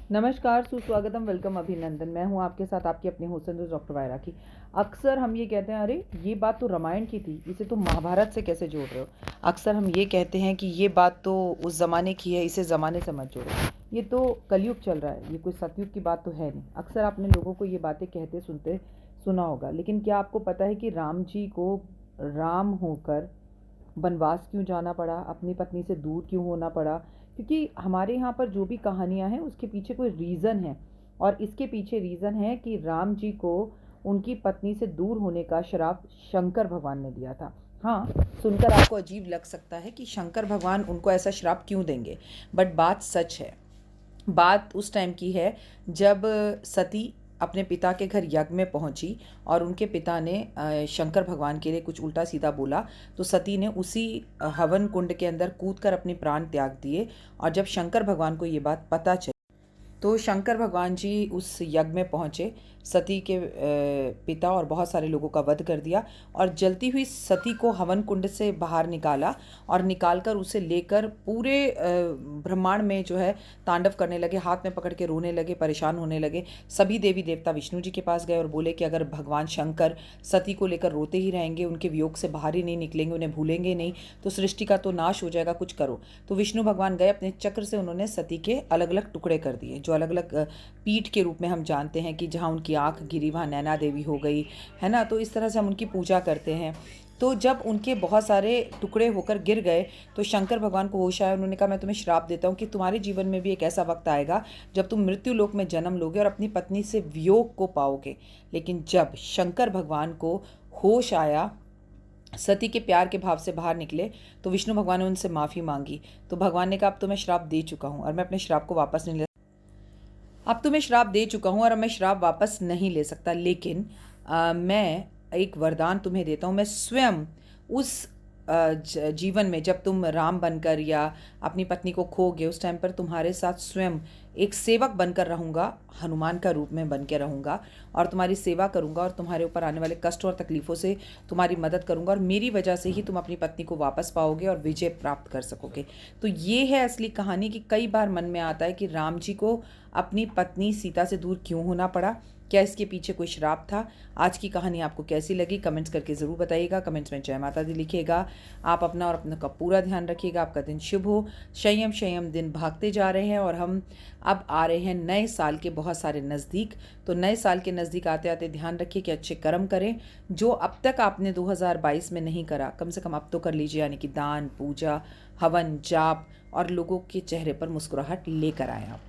नमस्कार, सुस्वागतम, वेलकम, अभिनंदन। मैं हूँ आपके साथ आपकी अपनी होस्ट डॉक्टर वायरा की। अक्सर हम ये कहते हैं, अरे ये बात तो रामायण की थी, इसे तो महाभारत से कैसे जोड़ रहे हो। अक्सर हम ये कहते हैं कि ये बात तो उस ज़माने की है, इसे ज़माने से मत जोड़ो, ये तो कलयुग चल रहा है, ये कोई सतयुग की बात तो है नहीं। अक्सर आपने लोगों को ये बातें कहते सुनते सुना होगा, लेकिन क्या आपको पता है कि राम जी को राम होकर वनवास क्यों जाना पड़ा, अपनी पत्नी से दूर क्यों होना पड़ा? क्योंकि हमारे यहाँ पर जो भी कहानियाँ हैं उसके पीछे कोई रीज़न है, और इसके पीछे रीज़न है कि राम जी को उनकी पत्नी से दूर होने का श्राप शंकर भगवान ने दिया था। हाँ, सुनकर आपको अजीब लग सकता है कि शंकर भगवान उनको ऐसा श्राप क्यों देंगे, बट बात सच है। बात उस टाइम की है जब सती अपने पिता के घर यज्ञ में पहुंची और उनके पिता ने शंकर भगवान के लिए कुछ उल्टा सीधा बोला, तो सती ने उसी हवन कुंड के अंदर कूदकर अपने प्राण त्याग दिए। और जब शंकर भगवान को ये बात पता चली तो शंकर भगवान जी उस यज्ञ में पहुँचे, सती के पिता और बहुत सारे लोगों का वध कर दिया और जलती हुई सती को हवन कुंड से बाहर निकाला और निकालकर उसे लेकर पूरे ब्रह्मांड में जो है तांडव करने लगे, हाथ में पकड़ के रोने लगे, परेशान होने लगे। सभी देवी देवता विष्णु जी के पास गए और बोले कि अगर भगवान शंकर सती को लेकर रोते ही रहेंगे, उनके वियोग से बाहर ही नहीं निकलेंगे, उन्हें भूलेंगे नहीं, तो सृष्टि का तो नाश हो जाएगा, कुछ करो। तो विष्णु भगवान गए, अपने चक्र से उन्होंने सती के अलग अलग टुकड़े कर दिए, जो अलग अलग पीठ के रूप में हम जानते हैं कि जहाँ उनकी आँख गिरी वहाँ नैना देवी हो गई, है ना। तो इस तरह से हम उनकी पूजा करते हैं। तो जब उनके बहुत सारे टुकड़े होकर गिर गए तो शंकर भगवान को होश आया। उन्होंने कहा, मैं तुम्हें श्राप देता हूँ कि तुम्हारे जीवन में भी एक ऐसा वक्त आएगा जब तुम मृत्यु लोक में जन्म लोगे और अपनी पत्नी से वियोग को पाओगे। लेकिन जब शंकर भगवान को होश आया, सती के प्यार के भाव से बाहर निकले, तो विष्णु भगवान ने उनसे माफ़ी मांगी। तो भगवान ने कहा, अब तो मैं श्राप दे चुका हूँ और मैं अपने श्राप को वापस नहीं ले अब तो मैं श्राप दे चुका हूँ और अब मैं श्राप वापस नहीं ले सकता, लेकिन मैं एक वरदान तुम्हें देता हूँ। मैं स्वयं उस जीवन में जब तुम राम बनकर या अपनी पत्नी को खोगे, उस टाइम पर तुम्हारे साथ स्वयं एक सेवक बनकर रहूँगा, हनुमान का रूप में बन के रहूँगा और तुम्हारी सेवा करूँगा और तुम्हारे ऊपर आने वाले कष्ट और तकलीफ़ों से तुम्हारी मदद करूँगा, और मेरी वजह से ही तुम अपनी पत्नी को वापस पाओगे और विजय प्राप्त कर सकोगे। तो ये है असली कहानी कि कई बार मन में आता है कि राम जी को अपनी पत्नी सीता से दूर क्यों होना पड़ा, क्या इसके पीछे कोई श्राप था। आज की कहानी आपको कैसी लगी कमेंट्स करके ज़रूर बताइएगा। कमेंट्स में जय माता दी लिखिएगा। आप अपना और अपने का पूरा ध्यान रखिएगा। आपका दिन शुभ हो। संयम संयम दिन भागते जा रहे हैं और हम अब आ रहे हैं नए साल के बहुत सारे नज़दीक। तो नए साल के नज़दीक आते आते ध्यान रखिए कि अच्छे कर्म करें, जो अब तक आपने 2022 में नहीं करा, कम से कम अब तो कर लीजिए, यानी कि दान, पूजा, हवन, जाप, और लोगों के चेहरे पर मुस्कुराहट लेकर आए आप।